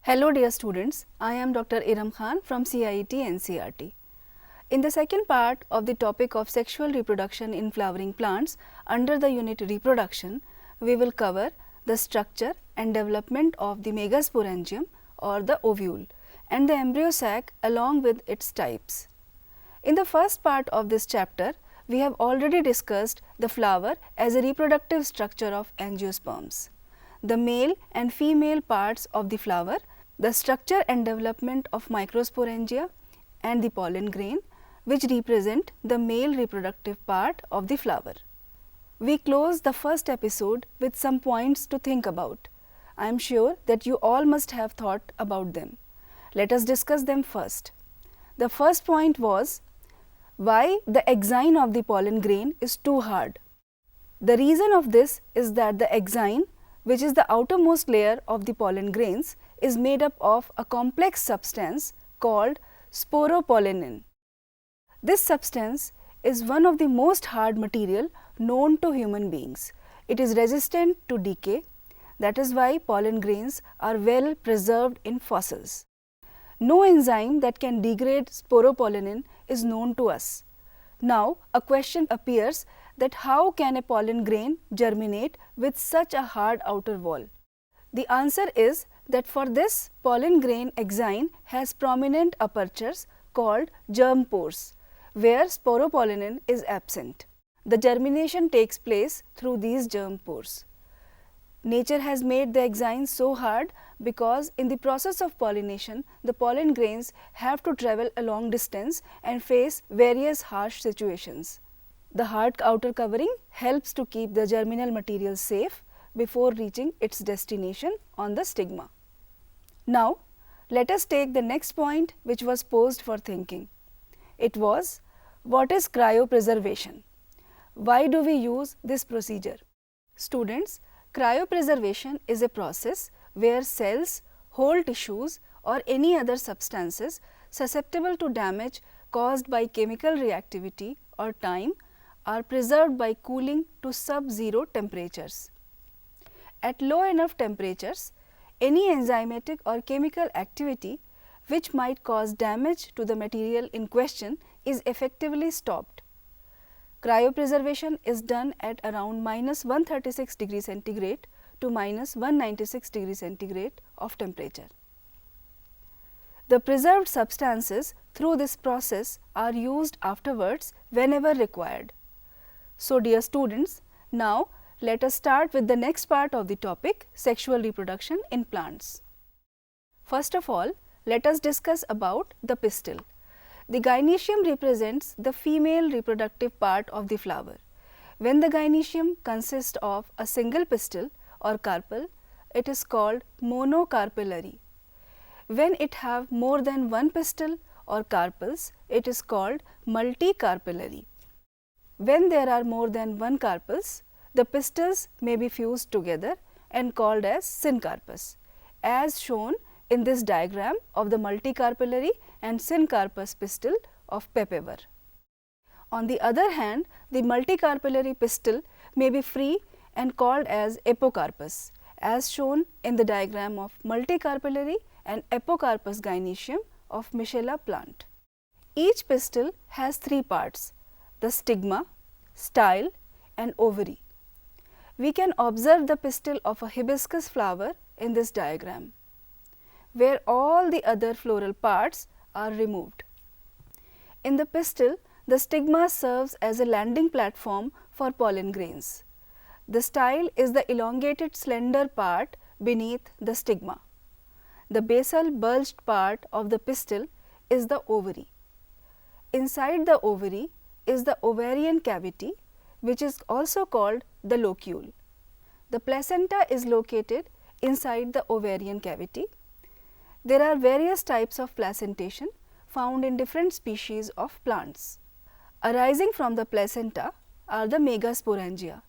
Hello dear students, I am Dr. Iram Khan from CIET NCERT. In the second part of the topic of sexual reproduction in flowering plants under the unit reproduction, we will cover the structure and development of the megasporangium or the ovule and the embryo sac along with its types. In the first part of this chapter, we have already discussed the flower as a reproductive structure of angiosperms. The male and female parts of the flower, the structure and development of microsporangia and the pollen grain, which represent the male reproductive part of the flower. We close the first episode with some points to think about. I am sure that you all must have thought about them. Let us discuss them first. The first point was why the exine of the pollen grain is too hard. The reason of this is that the exine, which is the outermost layer of the pollen grains, is made up of a complex substance called sporopollenin. This substance is one of the most hard material known to human beings. It is resistant to decay. That is why pollen grains are well preserved in fossils. No enzyme that can degrade sporopollenin is known to us. Now, a question appears that how can a pollen grain germinate with such a hard outer wall? The answer is that for this, pollen grain exine has prominent apertures called germ pores, where sporopollenin is absent. The germination takes place through these germ pores. Nature has made the exine so hard because in the process of pollination, the pollen grains have to travel a long distance and face various harsh situations. The hard outer covering helps to keep the germinal material safe before reaching its destination on the stigma. Now, let us take the next point which was posed for thinking. It was, what is cryopreservation? Why do we use this procedure? Students, cryopreservation is a process where cells, whole tissues or any other substances susceptible to damage caused by chemical reactivity or time are preserved by cooling to sub-zero temperatures. At low enough temperatures, any enzymatic or chemical activity which might cause damage to the material in question is effectively stopped. Cryopreservation is done at around -136 degrees centigrade to -196 degrees centigrade of temperature. The preserved substances through this process are used afterwards whenever required. So, dear students, now let us start with the next part of the topic, sexual reproduction in plants. First of all, let us discuss about the pistil. The gynoecium represents the female reproductive part of the flower. When the gynoecium consists of a single pistil or carpel, it is called monocarpellary. When it have more than one pistil or carpels, it is called multicarpellary. When there are more than one carpels, the pistils may be fused together and called as syncarpus, as shown in this diagram of the multicarpellary and syncarpus pistil of papaver. On the other hand, the multicarpellary pistil may be free and called as apocarpus, as shown in the diagram of multicarpellary and apocarpus gynoecium of Michela plant. Each pistil has three parts: the stigma, style and ovary. We can observe the pistil of a hibiscus flower in this diagram, where all the other floral parts are removed. In the pistil, the stigma serves as a landing platform for pollen grains. The style is the elongated slender part beneath the stigma. The basal bulged part of the pistil is the ovary. Inside the ovary is the ovarian cavity, which is also called the locule. The placenta is located inside the ovarian cavity. There are various types of placentation found in different species of plants. Arising from the placenta are the megasporangia,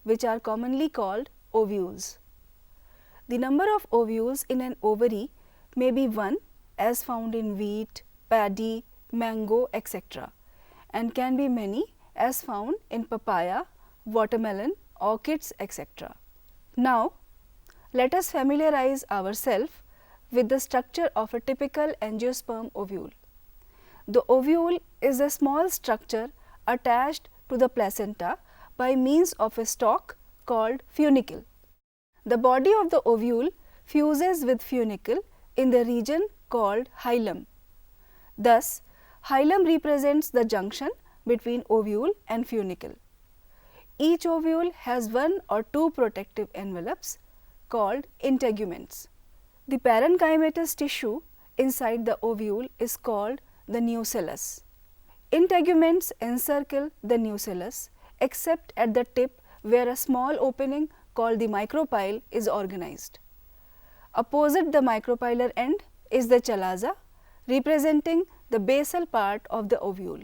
which are commonly called ovules. The number of ovules in an ovary may be 1, as found in wheat, paddy, mango, etc., and can be many as found in papaya, watermelon, orchids, etc. Now, let us familiarize ourselves with the structure of a typical angiosperm ovule. The ovule is a small structure attached to the placenta by means of a stalk called funicle. The body of the ovule fuses with funicle in the region called hilum. Thus, hilum represents the junction between ovule and funicle. Each ovule has one or two protective envelopes called integuments. The parenchymatous tissue inside the ovule is called the nucellus. Integuments encircle the nucellus except at the tip where a small opening called the micropyle is organized. Opposite the micropylar end is the chalaza, representing the basal part of the ovule.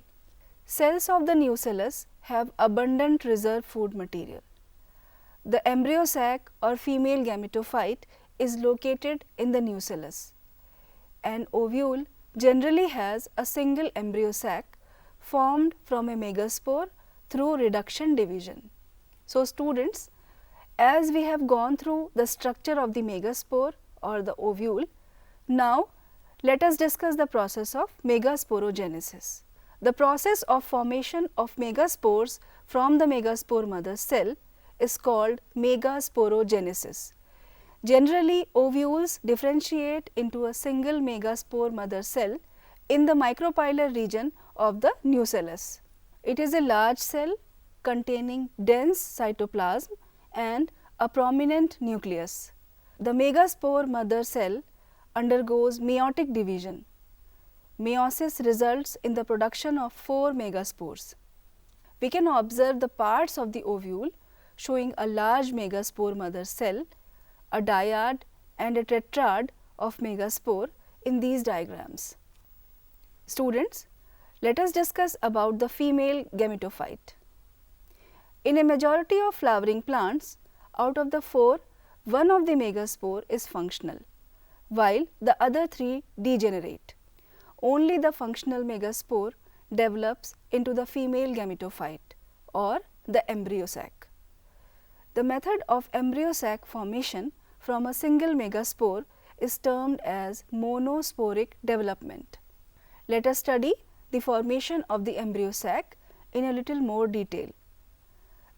Cells of the nucellus have abundant reserve food material. The embryo sac or female gametophyte is located in the nucellus. An ovule generally has a single embryo sac formed from a megaspore through reduction division. So, students, as we have gone through the structure of the megaspore or the ovule, now let us discuss the process of megasporogenesis. The process of formation of megaspores from the megaspore mother cell is called megasporogenesis. Generally, ovules differentiate into a single megaspore mother cell in the micropylar region of the nucellus. It is a large cell containing dense cytoplasm and a prominent nucleus. The megaspore mother cell undergoes meiotic division. Meiosis results in the production of 4 megaspores. We can observe the parts of the ovule showing a large megaspore mother cell, a dyad and a tetrad of megaspore in these diagrams. Students, let us discuss about the female gametophyte. In a majority of flowering plants, out of the 4, one of the megaspore is functional, while the other 3 degenerate. Only the functional megaspore develops into the female gametophyte or the embryo sac. The method of embryo sac formation from a single megaspore is termed as monosporic development. Let us study the formation of the embryo sac in a little more detail.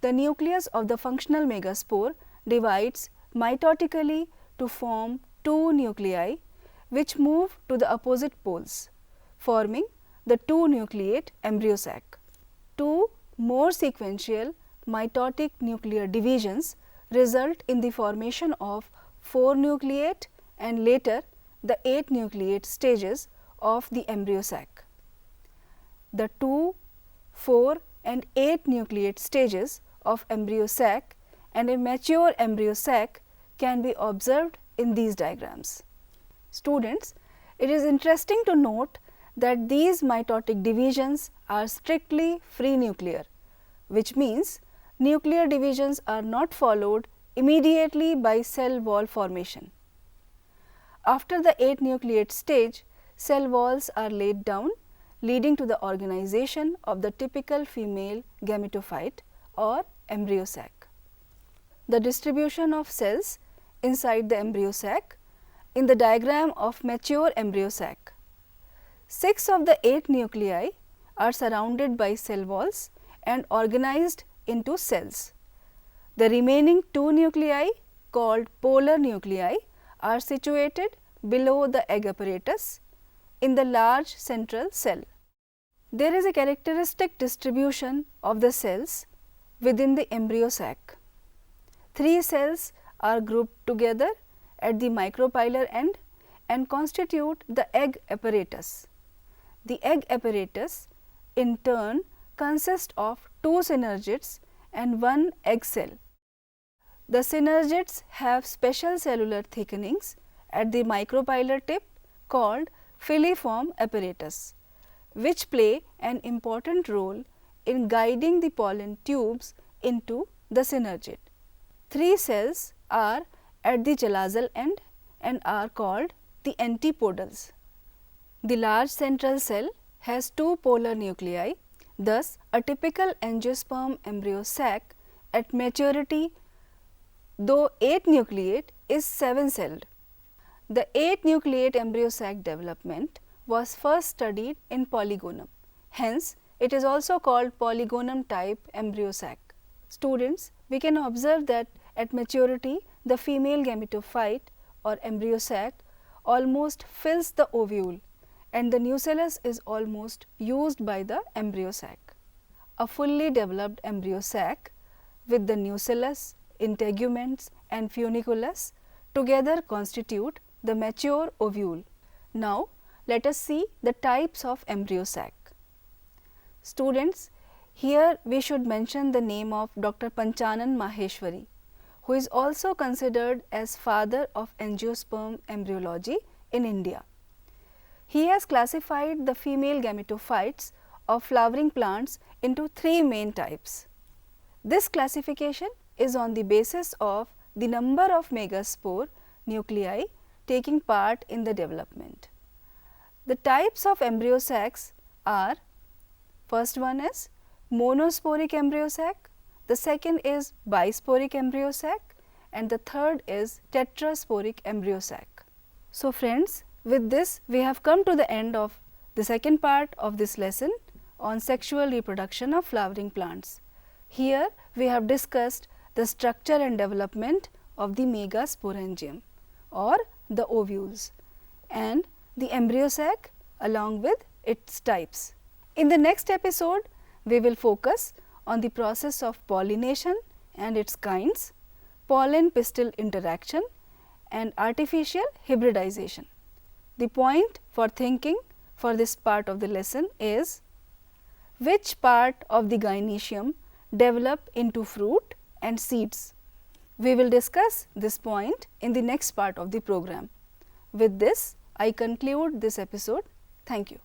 The nucleus of the functional megaspore divides mitotically to form 2 nuclei which move to the opposite poles, forming the 2 nucleate embryo sac. 2 more sequential mitotic nuclear divisions result in the formation of 4 nucleate and later the 8 nucleate stages of the embryo sac. The 2, 4 and 8 nucleate stages of embryo sac and a mature embryo sac can be observed in these diagrams. Students, it is interesting to note that these mitotic divisions are strictly free nuclear, which means nuclear divisions are not followed immediately by cell wall formation. After the 8 nucleate stage, cell walls are laid down, leading to the organization of the typical female gametophyte or embryo sac. The distribution of cells inside the embryo sac in the diagram of mature embryo sac. 6 of the 8 nuclei are surrounded by cell walls and organized into cells. The remaining 2 nuclei called polar nuclei are situated below the egg apparatus in the large central cell. There is a characteristic distribution of the cells within the embryo sac. 3 cells are grouped together at the micropylar end and constitute the egg apparatus. The egg apparatus in turn consists of 2 synergids and 1 egg cell. The synergids have special cellular thickenings at the micropylar tip called filiform apparatus, which play an important role in guiding the pollen tubes into the synergid. 3 cells are at the chalazal end and are called the antipodals. The large central cell has 2 polar nuclei Thus, a typical angiosperm embryo sac at maturity, though 8 nucleate, is 7-celled. The 8 nucleate embryo sac development was first studied in Polygonum. Hence, it is also called Polygonum type embryo sac. Students, we can observe that at maturity, the female gametophyte or embryo sac almost fills the ovule and the nucellus is almost used by the embryo sac. A fully developed embryo sac with the nucellus, integuments and funiculus together constitute the mature ovule. Now, let us see the types of embryo sac. Students, here we should mention the name of Dr. Panchanan Maheshwari, who is also considered as father of angiosperm embryology in India. He has classified the female gametophytes of flowering plants into 3 main types. This classification is on the basis of the number of megaspore nuclei taking part in the development. The types of embryo sacs are, first one is monosporic embryo sac, the second is bisporic embryo sac and the third is tetrasporic embryo sac. So friends, with this we have come to the end of the second part of this lesson on sexual reproduction of flowering plants. Here we have discussed the structure and development of the megasporangium or the ovules and the embryo sac along with its types. In the next episode, we will focus on the process of pollination and its kinds, pollen-pistil interaction and artificial hybridization. The point for thinking for this part of the lesson is which part of the gynoecium develop into fruit and seeds. We will discuss this point in the next part of the program. With this, I conclude this episode. Thank you.